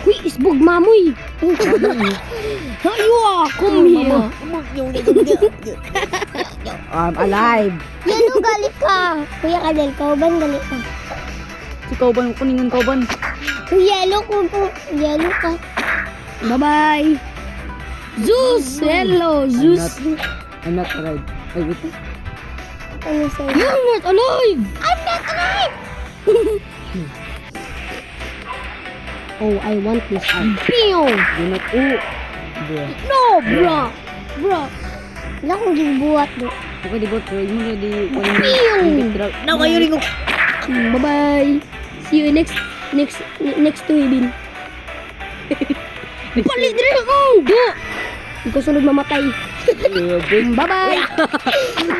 Uy, isbog mamoy. Aywa, come here. I'm alive. Yelo, galit ka. Kuya Kadel, kauban galit ka. Si Kauban, kuningan Kauban. Yelo, yelo ka. Bye-bye. Zeus, hello, Zeus. I'm not alive. Ay, wait. Ano sa'yo? You're not alive. I'm not alive! Oh, I want this. Pew! You're not. Oh. Bruh. No, bro. Bro. Wala kong gibuhat do. Okay, di ba? Try mo na di. Pew! No, kayo rin ko. Bye-bye. See you next to Ibin. Palit rin ako. Do. Hindi ko sunod mamatay. Bye-bye.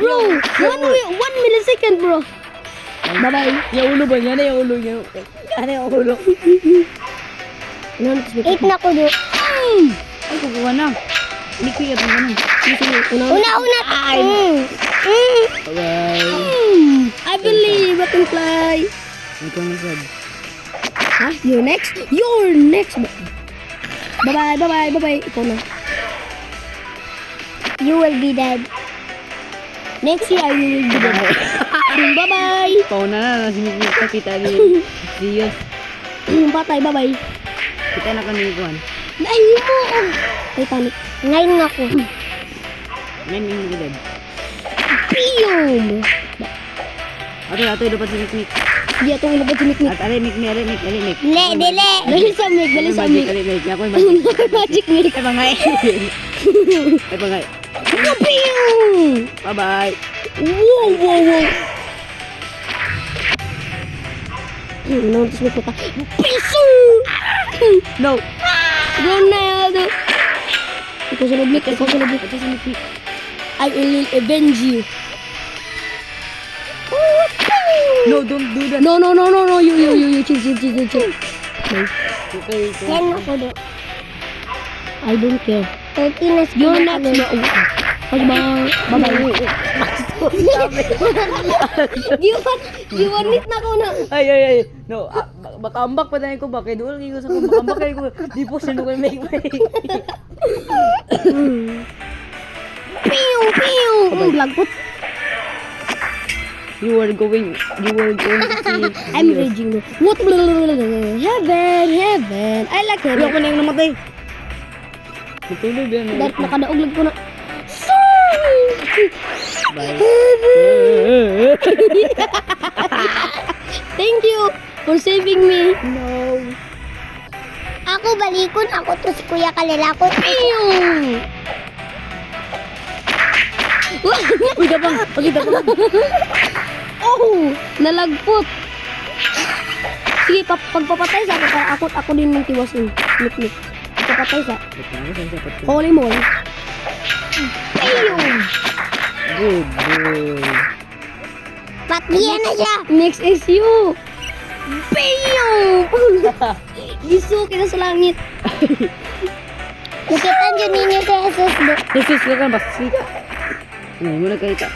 Bro, 1 millisecond, bro. Bye-bye. Yung ulo ba niya? Ano yung ulo niya? Ano yung ulo? Eight na ko do. Ay, kukuha na. Hindi ko yan. Ganun. Una. Bye. I believe I can fly. Ikaw na sad. Huh? You're next? You're next. Bye-bye. Ikaw na. You will be dead. Next year, I will be there. Bye-bye. Pauna na. Nasimik kita ni Zeus. Patay, bye-bye. Kita na kanikuan. Ay mo! Titanic. Ngayon nga ko. Ngayon yung gilid. Piyom! Ato, dapat si Mikmik. Hindi atong ilabot si Mikmik. At alimik. Dili. Dali sa Mik. Alimik. Ako yung magic. Magic Mik. Ay, pangay. Ay, pangay. Piyom! Bye-bye. Wow. Nantos mo ka. Piso! No. Ronaldo! Ikaw sunod, Mik. Ito si Mikmik. I will avenge you. No, don't do that. No. You. Chill. Okay. Yan ako do. I don't care. 13 na You're next. Bye-bye. Giwanit na ko na. Ay. No, makambak pa dahil ko ba? Kaya doon ko sa ko. Makambak kayo ko. Di po sino ko yung make. Pew! Blagpot. You were going to see. I'm raging. What? Heaven. I like Wala ko heaven. na yung namatay. Matulog yan. Dahil nakadaog ko na. Bye. Thank you for saving me. No. Ako balikon. Ako to si Kuya Kalilakot. Pew! Uy, dabang. Oh! Nalagpot. Sige, pagpapatay sa ako para ako din yung tiwasin. Nik. Pagpapatay sa. Holy moly. Pew! Good boy. Patiyan na siya. Next is you. Pew! Gisuki na sa langit. Nakita nyo ninyo si Jesus do. Jesus ka kan basika. Ngayon mo nagkita.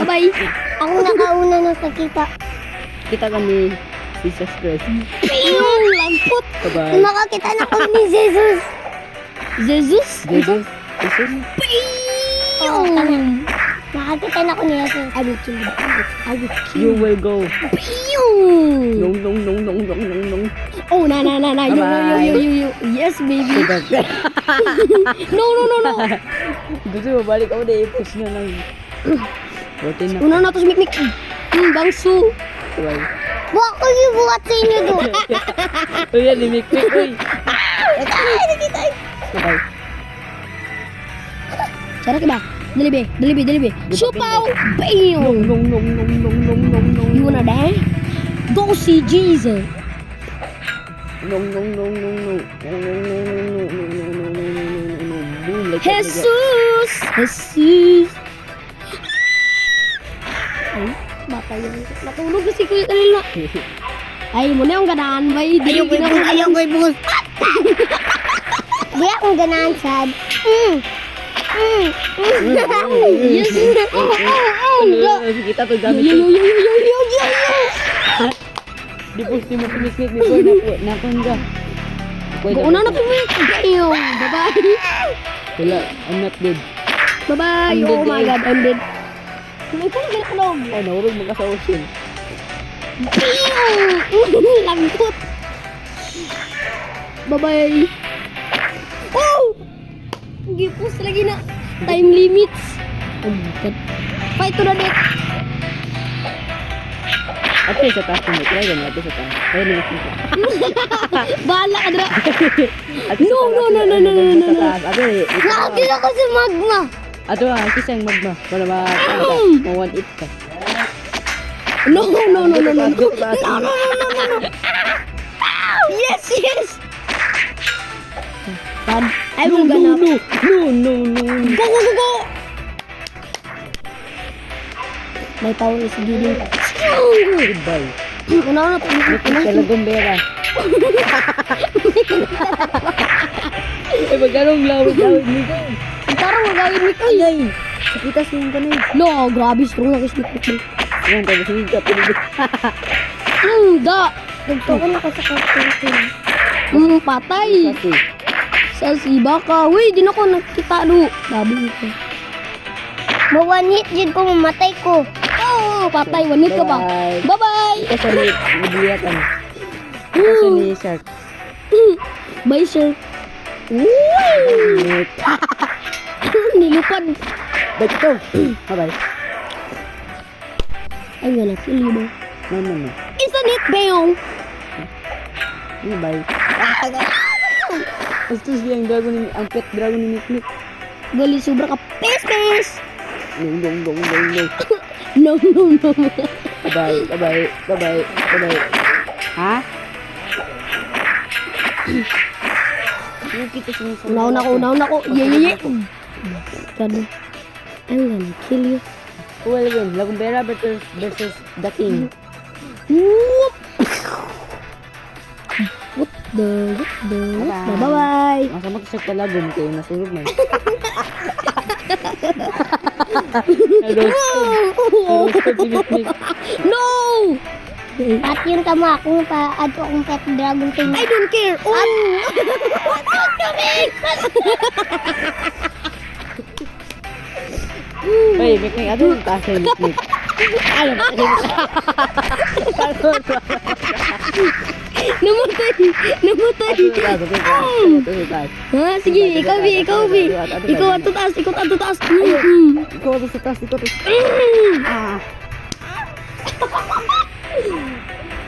Bye. Ako nakauna nakakita. Kita kami Jesus Christ. Pew! Lagpot. Bye-bye. Nakakita na ko ni Jesus. Jesus? Jesus. Pew! Nakakita na ko ni Jesus. I will kill you. I will kill You you. will go. Pew! Nung. Oh, na. Bye-bye. You. Yes, baby. No. Gusto mo balik ako na i-push na lang. Buti na. Una na to si Mikmik. Bangsu. Bye. Buwak ko yung buhat sa inyo do. Uy, yan, limik-mik. Uy. Bye. Cara ka ba? Dali be. Supaw! Bam! Nung. You wanna die? Go see Jesus. Nung. Boom. Like that. Jesus! Ay, bata yun. Natulog kasi ko yung kanila. Ay, muna yung ganaan ba? Ayaw ko ibukos. Di akong ganahan sad. Yes! Kita to gamit. Yo! Di po si mo piniknik before na kun ka. Una na kami. Gayo. Bye-bye. Wala, I'm not dead. Bye-bye. I'm Oh dead, my eh. God, I'm dead. May pala ginakulog. Oh, nahurog mo ka sa ocean. Lagot. Bye-bye. Oh! Gipos lagi na. Time limits. Oh my God. Fight to the death. Ato sa taas mo, try ganun, ato sa taas. Kaya nilip mo. Bahala ka dra. Ato No, sa no, taas, no, no, no, no, no, no. sa taas. Ato eh. Nakakil ako sa magma. Ato kisa yung magma. Para ma-1-8 ka. No, no, no, no, no, no. Ato sa taas. No, no, no, no, no, no. Yes, yes. God, I will gonna. No. Go, go, go, go. May power is giving. Goodbye. Una na to. Sa lagombera. Ay, magkanong lawid ni ka. Parang magawin ni Koy. Ay, sakitas yung kanay. No, grabe strong na kisnik mo. Yan, tapos hindi ka pinigit. Da. Nagtukan ako sa kapatid. Patay. Kasi, Sa siba ka. Uy, di na ko nakita do. Gabi ko. Mawan hit dyan ko mamatay ko. Oh, patay. Wanit ka ba? bye-bye. Bye-bye. Ito sa libliyatan. Ito sa ni Shark. Bye, sir. Bye. Nilipad. Ba't ito? Bye-bye. I'm gonna kill you, bro. No. Isn't it, Beong? Bye. Gusto siya ang dragon ni, ang pet dragon ni Nick. Gali, sobra ka. Pes. No. No, no, no. Bye-bye. Ha? Yung kita sinusunod. Unaw na ko. Yeah. God. I'm gonna kill you. Who will win? Lagumbera versus the king. Whoop. What the. Bye-bye. Masa mo sa talagom kayo nasunod man. Roasted si Nick. No! At yun tamo akong ato akong pet dragon sa I don't care. Oh! Ay, Nick, ato yung taas ni Nick. Ay, Namatay. Ha, sige, ikaw, Bi. Ikaw ato taas. Ikaw ato sa taas. Ah.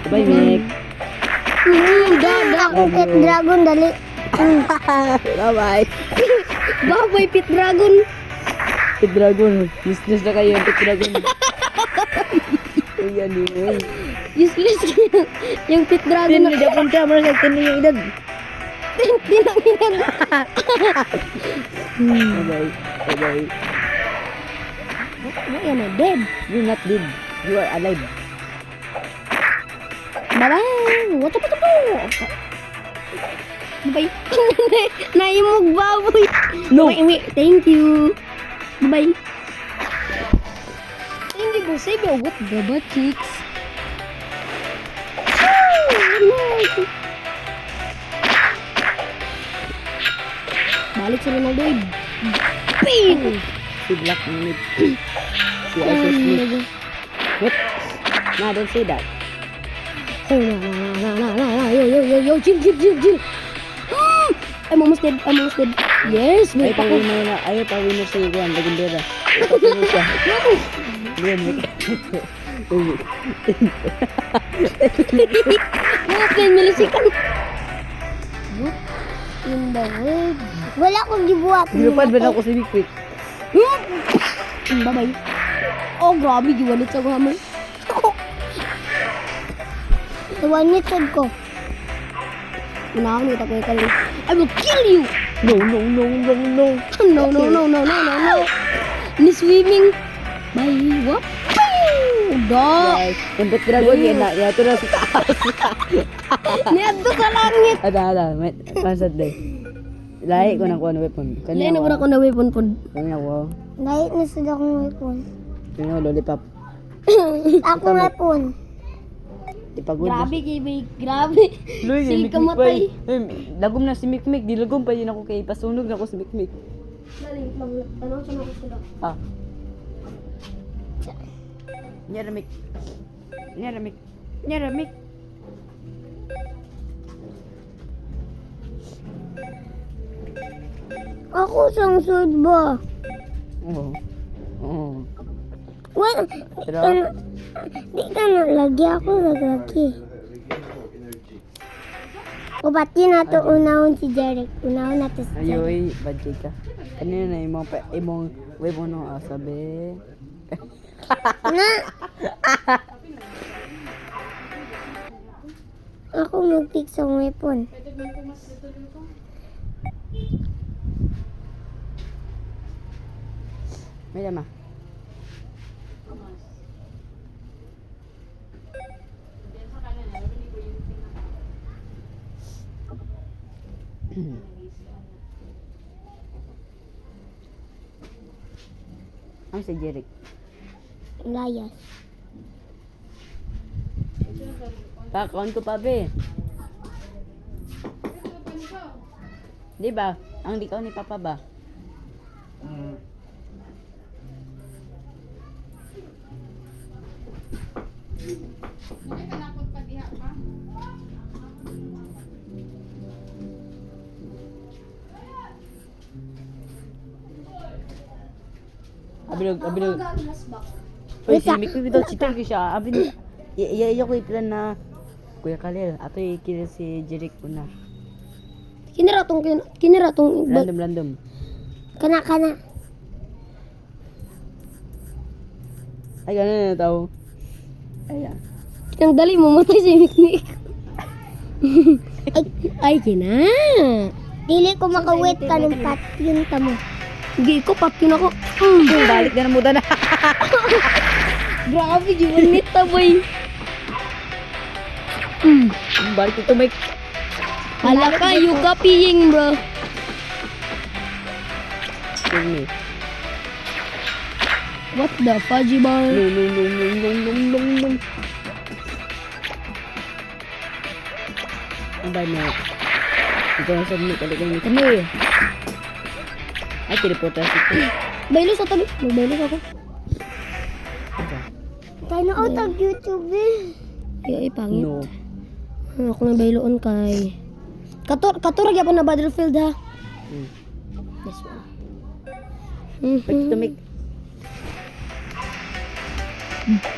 Bye, Nick. akong pet dragon dali. Bye-bye. Bye, Pit Dragon. Pit Dragon. Useless na kayo, Pit Dragon. Ayan yun. Useless yung Pit Dragon Tin, na. hindi akong camera sa tin yung edad. Tinanginan. Bye-bye. Why am I dead? You're not dead. You are alive. Bye-bye. What? Bye. Naimog baboy. No. Wait. Thank you. Bye. Thank you for saving what the butt cheeks. Balik sa Ronaldo. Ping! Si Black Minute. Si Isis Smith. Wait. Nah, don't say that. Oh, no. Yo, chill. I'm almost dead. Yes, Ay, wait ako. ayaw pa winner sa Iguan. Lagumbera. Ipapino siya. Yun, Nick. Mga 10 milliseconds. What in the world? Wala akong gibuhat. Ginupad ba na ako si Nick Quick? Bye-bye. Oh, grabe. Giwalit sa gamay. One minute ko. Nakakita ko yung kanina. I will kill you! No. No. Ni swimming. Bye. What? Da! Guys, yung Pet Dragon yan na. Yato na sa taas. Niadto sa langit. Ada. Pansad day. Lahi ko na kuha ng weapon. Lain na ko na ko na weapon po. Kanya ko. Lahit na sa akong weapon. Kanya ko lollipop. Akong weapon. Ipagod. Grabe, Kibig. Grabe. Luy, Si Mikmik kamatay. pa eh. Lagom na si Mikmik. Di lagom pa yun ako kay pasunog na ako si Mikmik. Dali, tanong sa mga sila. Ah. Nyaramik. Nyaramik. Nyaramik. Ako sangsud ba? Oo. Oo. Well, Pero, di ka na lagi ako lagi. O pati na to unahon si Jeric. Unahon na to si Jeric. ayoy, badjay ka. Kanina na imong way mo no sabi. Na! Ako mag-pick sa weapon. May lama. Ang si Jeric. Layas. Pakon ko pa be. Di ba? Ang likaw ni Papa ba? Abilog. Uy, si Mikmi bitaw cheater ko siya. Abin, iya ko iplan na Kuya Kalil. Ato ikil si Jeric una. Kiniratong Random. Kana. Ay, gano'n na tao. Ayan. Ang dali mo matay si Mikmik. Ay, kina. Dili ko makawait ka ng pat yun tamo. Hindi ko, pap yun ako. Balik na muda na. Grabe, giwanit ta, boy. Balik ito may... Hala ka, you copying, bro. Yun eh. What the fudgy bar? Nung. Ang ba na? Ito na submit talaga ni kami. Ay, tiniputas ito. Baylo sa tabi. Magbaylo ako. Tayo na out of YouTube eh. Ay, pangit. No. Ako na bayloon kay... Katurag yapon na battlefield, ha? This one. Ba't ito may...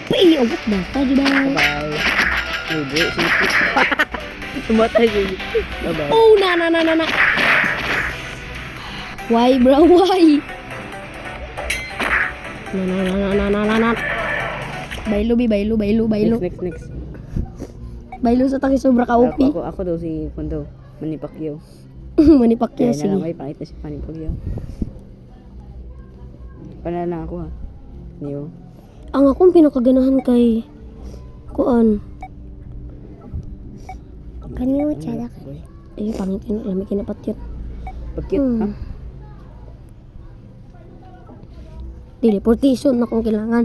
Pay! Oh, what the fudgy bar? Bye. Ay, bro. Sinipit. Tumatay yun. Bye-bye. Oh, na. Why, bro? Why? Na. Baylo, baylo. Next. Baylo sa taki sobra ka OP. Ako daw si Kondo. Manny Pacquiao. Manipak Kaya niya, na lang sige. may pangit na si Manny Pacquiao. Panala lang ako ha. Niyo. Ang akong pinakaganahan kay... Kuan. Kanyo, tsada ka. Boy. Eh, pangit yun. Alam, kinapat yun. Pagkit ha? Teleportation na kung kailangan.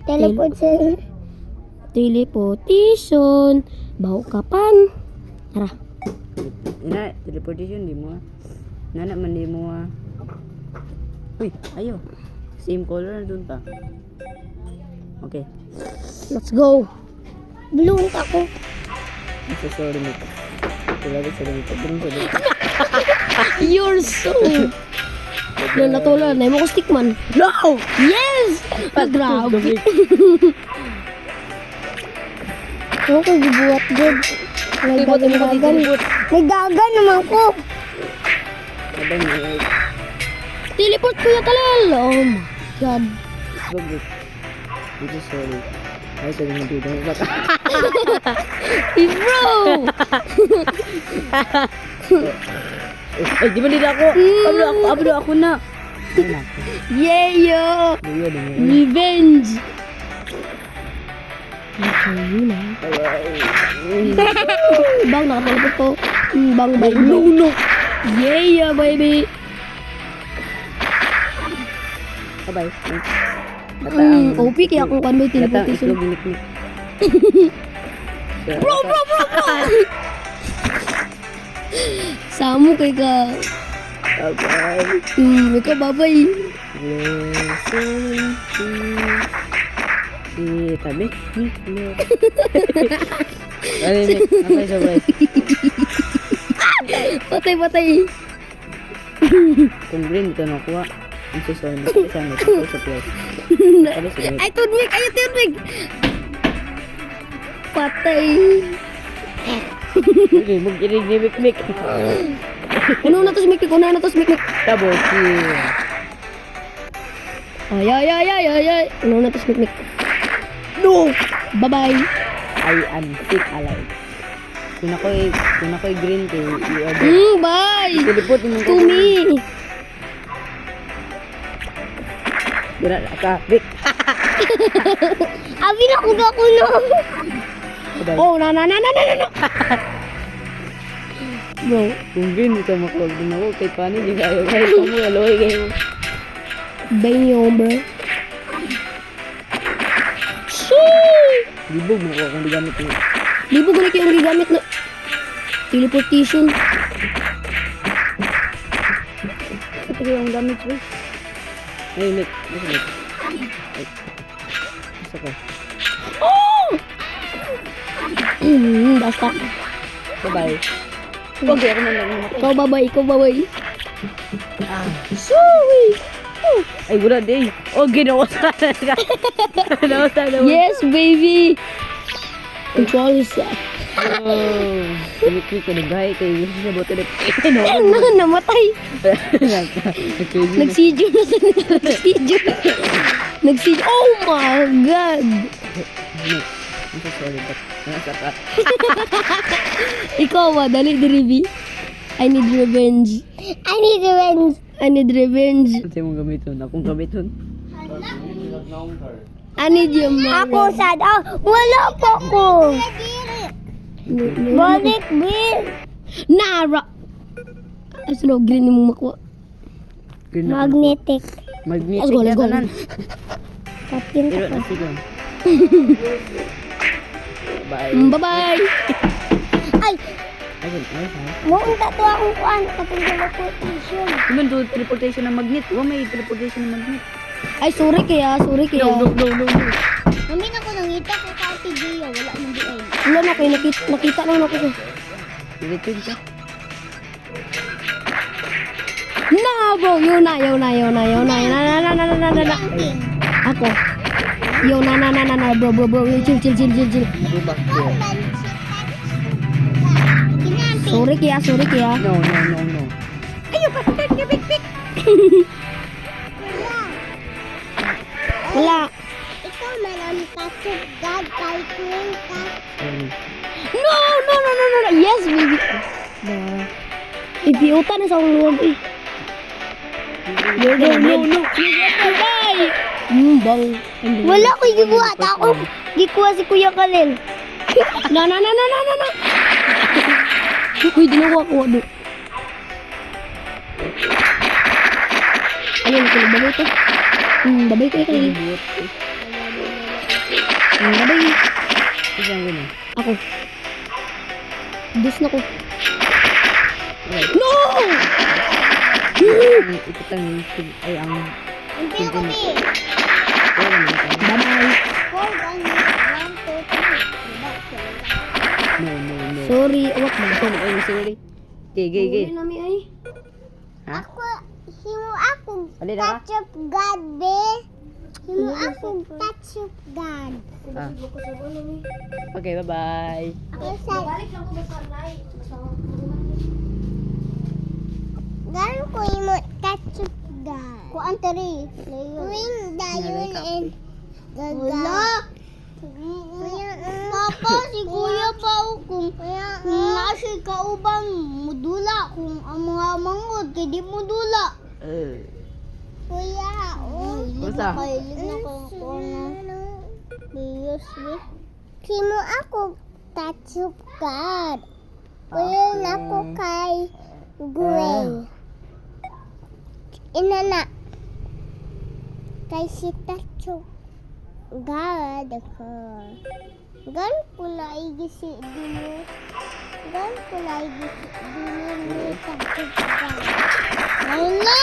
Teleport sa... Teleportation. Baukapan. Tara. Ina, teleportation di mo ha. Nana man di mo ha. Uy, ayo. Same color na dun pa. Okay. Let's go. Bloom ako. I'm so sorry mo. Tulad sa dun. Pagdun sa dun. You're so... Natulad. Na mo ko stickman. No! Yes! Grabe. Ako ko gibuhat good. Nagdagan. Nagdagan naman ko. Abang mo. Teleport Kuya Kalel. Oh my God. Wag. Dito sorry. Ay, sorry mo dito. Hey, bro! Ay, di ba nila ako? Ablo ako na. Ay, naku. Yeah, yo! Duyo, duyo. Revenge! Okay, yun ah. Bang, nakateleport ko. Bang, bang, No. Yeah, baby! Sabay. Nata ang... OP kaya kung kan may Nata ang teleportation. itlog giniknik. Bro! Samo kay ka. Bye-bye. Ikaw babay. Listen to tabi. Ay, sabay. Patay. Kung green, ito nakuha. Ang susunod na isang ito sa place. Ay, tunwig! Ay, tunwig! Patay. Hindi, mag-inig ni Mikmik. Uno na to si Mikmik. Double kill. Ay. Uno na to si Mikmik. No! Bye-bye. I am sick alive. Kung ako'y green tea, Bye! Tilipot mo To me! Dira ka, Vic. Abi na ko na. Oh, na. Bro, Kung green ito makuha din ako, kahit paano hindi kayo. Kahit mo, aloy kayo. banyo, bro. Shoo! Libog mo ko kung di gamit mo. Libo ko na kayo gamit na teleportation. Ito yung gamit mo. Ay, Nick. Ay. Isa ko. Basta. Bye-bye. Huwag ako man lang. Ikaw babay. Ay, gula day. Oh, ginawa sa ka. Yes, baby! Control yourself. Oh, klik ko nagay kay sa boto na. Namatay. Nagsidio na sa Nagsidio. Oh my God! I'm so sorry, but nasa ka. Ikaw ba? Dali, Dribi. I need revenge. I need revenge. Kasi mong gamiton. Akong gamiton. I need your money. Ako sad. Wala po ko. Balik, Bill. Nara! Asa green mo makuha. Magnetic. Magnetic Let's go, let's go. na tanan. Kapin Pero ka. na sigon. Bye. Bye-bye! Ay, Ayun, ayun ha. muong tato akong kuan. Kapin ka na position. Kuman to teleportation ng magnet. May teleportation ng magnet. Ay, sorry kaya. No. Namin ako nangita ko ka PG. Wala mong di ay. Wala na kayo. Nakita lang ako siya. Teleportation ka. Na, bro! Yun na. Ako. Yo, na, bro. Chill. Go back there. Kinampi. Sorry kaya. No. Ayaw, pasukan ka, big. Wala. Ikaw man ang tasok God kay Queen ka. No. Yes, baby. Idiota na sa akong luwag eh. No. Bye! Bang. Wala ko gibuhat ako. Gikuha si Kuya Kalel. Na. Uy, dinawa ko. Ayun, babay to. Babay kayo. Babay. Isang gano'n. Ako. Dus na ko. Okay. No! Ikutang ay ang Hindi ako bi. Bye-bye. 4 1 2 3. No. Sorry, awak na. Ito na ay sorry. Gay. nami ay. Ha? Himo ako Ali na ka? touch of God, be. Himo ako touch of God. Ah. Okay, bye-bye. Yes, balik lang ko sa night. Gano'n ko himo touch of God. Ko ang tari. Wing dayon and gaga. Papa, si Kuya pa kung nasi kauban mudula kung ang mga mangod kay di mudula. Kuya, Basta? Kailig na ko na. Biyos, be. Sino ako touch of God. Kuya na ako kay Gwen. Inana. Kay si touch of God ako. Gan ko na igisi dino. Gan ko na igisi dino ni tagtugkan. Wala!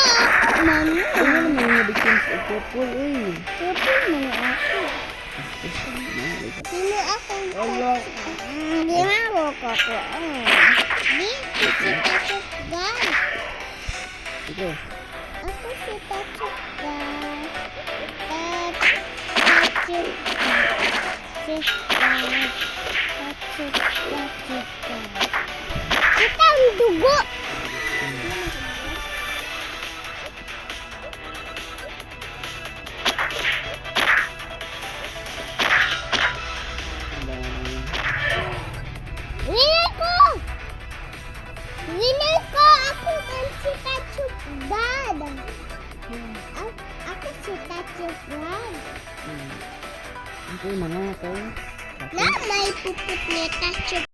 Mami! Ano naman yung nabigyan sa purple, uy? Pupil mo na ako. Sino ako? Hindi mo ko ko. Di, si Tachugkan. Ito. Ako si Tachugkan. Tachugkan. Kita ang dugo. Winner ko! Winner ko! Ako man si Tachugkan. Ako si Tachugkan. Ito yung mga ito. Na may puput ni Tachugkan.